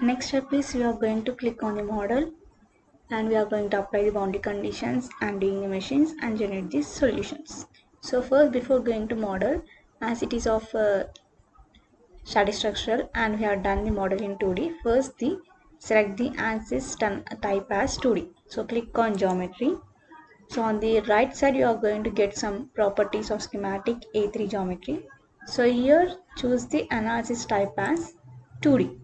Next step is we are going to click on the model and we are going to apply the boundary conditions and doing the machines and generate these solutions. So first, before going to model, as it is of static structural and we have done the model in 2D, first select the ANSYS type as 2D. So click on geometry. So on the right side you are going to get some properties of schematic A3 geometry. So here choose the analysis type as 2D.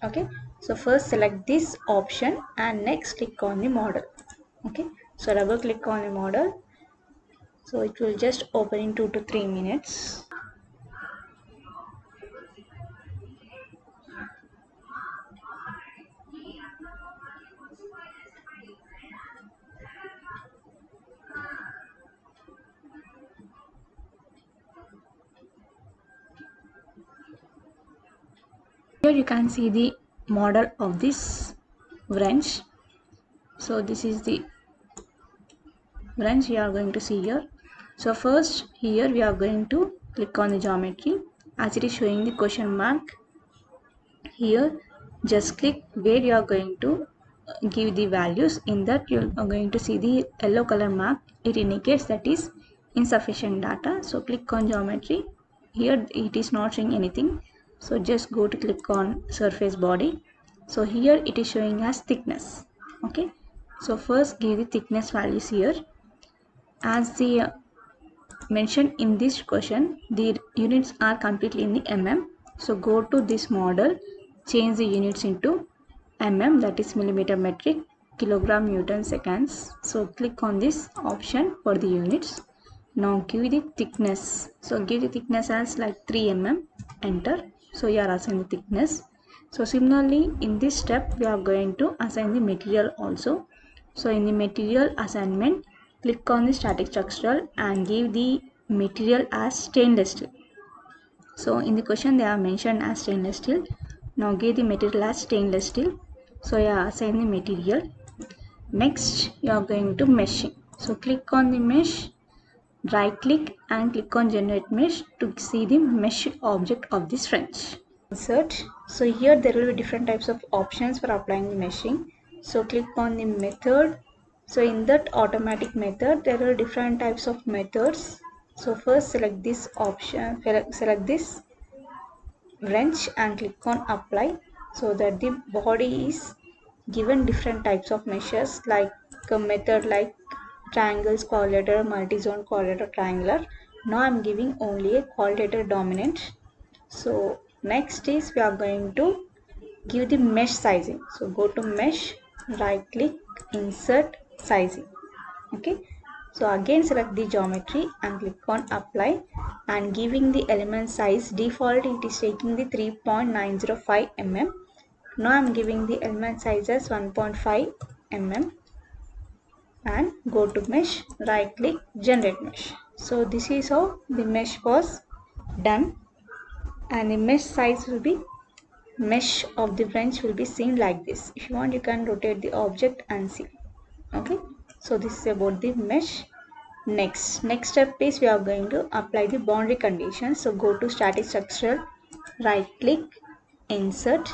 Okay, so first select this option and next click on the model. Okay, so double click on the model, so it will just open in 2 to 3 minutes. Here you can see the model of this wrench. So this is the wrench we are going to see here. So first here we are going to click on the geometry as it is showing the question mark. Here just click where you are going to give the values. In that you are going to see the yellow color mark. It indicates that is insufficient data. So click on geometry. Here it is not showing anything, so just go to click on surface body. So here it is showing as thickness. Okay, so first give the thickness values here. As the mentioned in this question, the units are completely in the mm. So go to this model, change the units into mm, that is millimeter metric, kilogram, newton, seconds. So click on this option for the units. Now give the thickness. So give the thickness as like 3 mm, enter. So you are assigning the thickness. So similarly in this step we are going to assign the material also. So in the material assignment, click on the static structural and give the material as stainless steel. So in the question they are mentioned as stainless steel. Now give the material as stainless steel. So you are assign the material. Next you are going to meshing. So click on the mesh, right click and click on generate mesh to see the mesh object of this wrench. Insert. So here there will be different types of options for applying the meshing. So click on the method. So in that automatic method there are different types of methods. So first select this option, select this wrench and click on apply, so that the body is given different types of meshes like a method like triangles, quadrilateral, multi-zone, quadrilateral, triangular. Now I'm giving only a quadrilateral dominant. So next is we are going to give the mesh sizing. So go to mesh, right click, insert sizing. Okay, so again select the geometry and click on apply and giving the element size default it is taking the 3.905 mm. Now I'm giving the element size as 1.5 mm and go to mesh, right click, generate mesh. So this is how the mesh was done and the mesh size will be, mesh of the wrench will be seen like this. If you want you can rotate the object and see. Okay, so this is about the mesh. Next step is we are going to apply the boundary conditions. So go to static structural, right click, insert.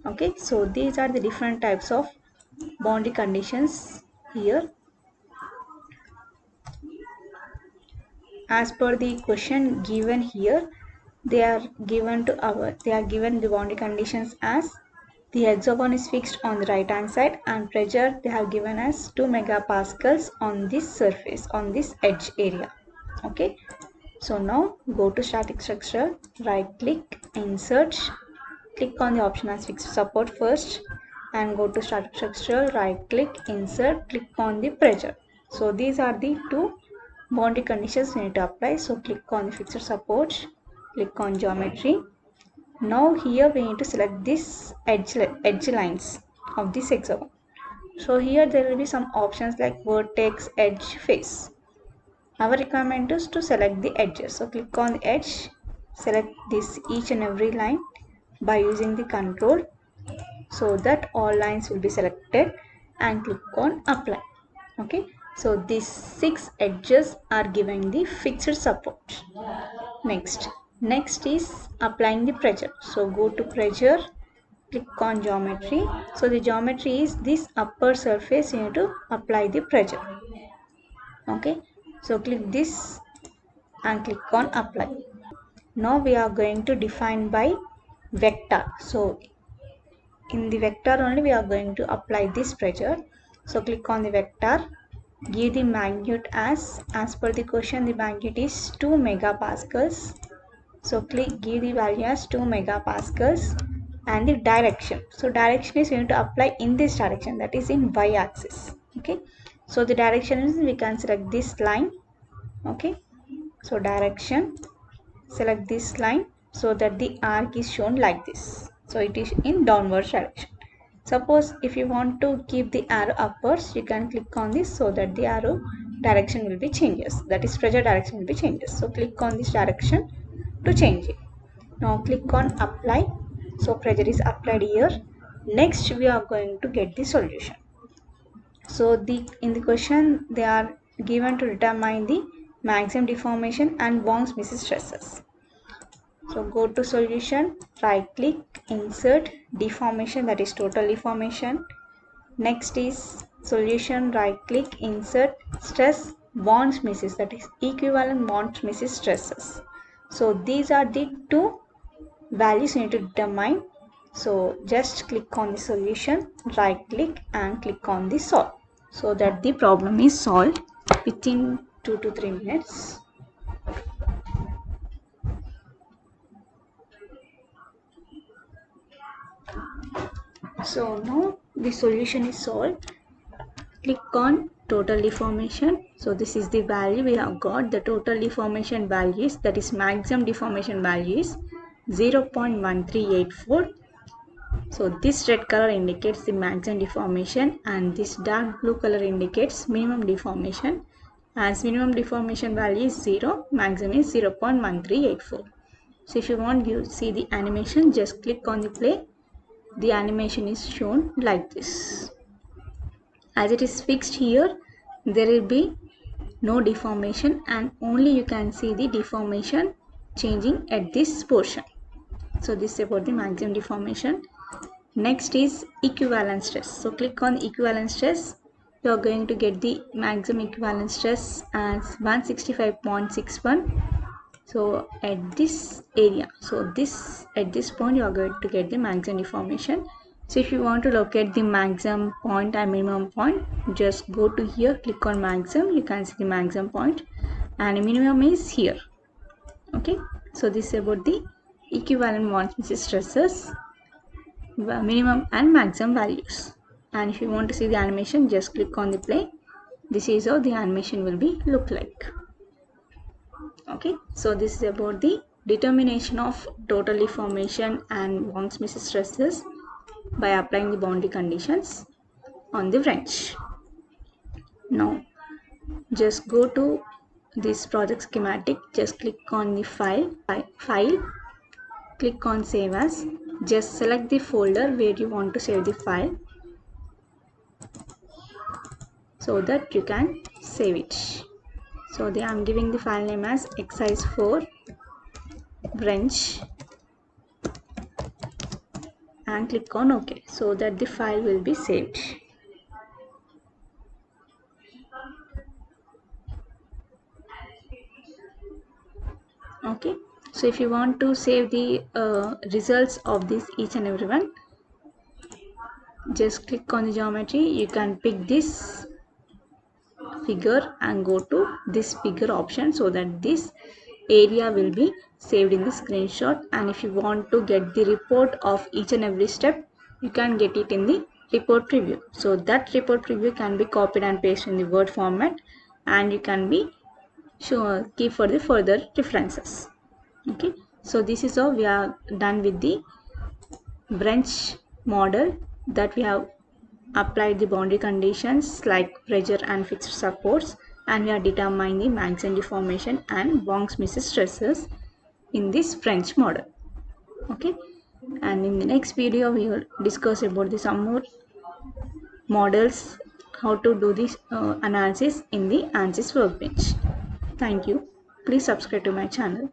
Okay, so these are the different types of boundary conditions here. As per the question given here, they are given the boundary conditions as the hexagon is fixed on the right hand side and pressure they have given as 2 megapascals on this surface, on this edge area. Okay, so now go to static structure, right click, insert, click on the option as fixed support first and go to static structure, right click, insert, click on the pressure. So these are the two boundary conditions we need to apply. So click on the fixed support, click on geometry. Now here we need to select this edge lines of this hexagon. So here there will be some options like vertex, edge, face. Our requirement is to select the edges. So click on the edge, select this each and every line by using the control so that all lines will be selected and click on apply. Okay, so these 6 edges are giving the fixed support. Next is applying the pressure. So go to pressure, click on geometry. So the geometry is this upper surface. You need to apply the pressure. Okay, so click this and click on apply. Now we are going to define by vector. So in the vector only we are going to apply this pressure. So click on the vector, give the magnitude as per the question. The magnitude is 2 megapascals. So give the value as 2 megapascals and the direction. So direction is going to apply in this direction, that is in y axis. Okay, so the direction is, we can select this line. Okay, so direction, select this line so that the arc is shown like this. So it is in downward direction. Suppose if you want to keep the arrow upwards, you can click on this so that the arrow direction will be changes. That is pressure direction will be changes. So click on this direction to change it. Now click on apply. So pressure is applied here. Next we are going to get the solution. So in the question they are given to determine the maximum deformation and Wong's stresses. So go to solution, right click, insert deformation, that is total deformation. Next is solution, right click, insert stress bonds misses, that is equivalent bonds misses stresses. So these are the two values you need to determine. So just click on the solution, right click and click on the solve, so that the problem is solved within 2 to 3 minutes. So now the solution is solved. Click on total deformation. So this is the value we have got. The total deformation values, that is maximum deformation value is 0.1384. So this red color indicates the maximum deformation and this dark blue color indicates minimum deformation. As minimum deformation value is 0, maximum is 0.1384. So if you want to see the animation, just click on the play. The animation is shown like this. As it is fixed here, there will be no deformation and only you can see the deformation changing at this portion. So this is about the maximum deformation. Next is equivalent stress. So click on equivalent stress. You are going to get the maximum equivalent stress as 165.61. So at this area, so at this point you are going to get the maximum deformation. So if you want to locate the maximum point and minimum point, just go to here, click on maximum. You can see the maximum point and minimum is here. Okay, so this is about the equivalent bonds stresses, minimum and maximum values. And if you want to see the animation, just click on the play. This is how the animation will be look like. Okay, so this is about the determination of total deformation and Wong's stresses by applying the boundary conditions on the wrench. Now just go to this project schematic, just click on the file, click on save as, just select the folder where you want to save the file so that you can save it. So I am giving the file name as exercise 4 wrench and click on OK so that the file will be saved. Okay, so if you want to save the results of this each and every one, just click on the geometry. You can pick this figure and go to this figure option so that this area will be saved in the screenshot. And if you want to get the report of each and every step, you can get it in the report preview. So that report preview can be copied and pasted in the Word format and you can be keep for the further references. Okay, so this is how we are done with the wrench model, that we have applied the boundary conditions like pressure and fixed supports, and we are determining the maximum deformation and Wong's stresses in this wrench model. Okay, and in the next video we will discuss about some more models, how to do this analysis in the ANSYS Workbench. Thank you. Please subscribe to my channel.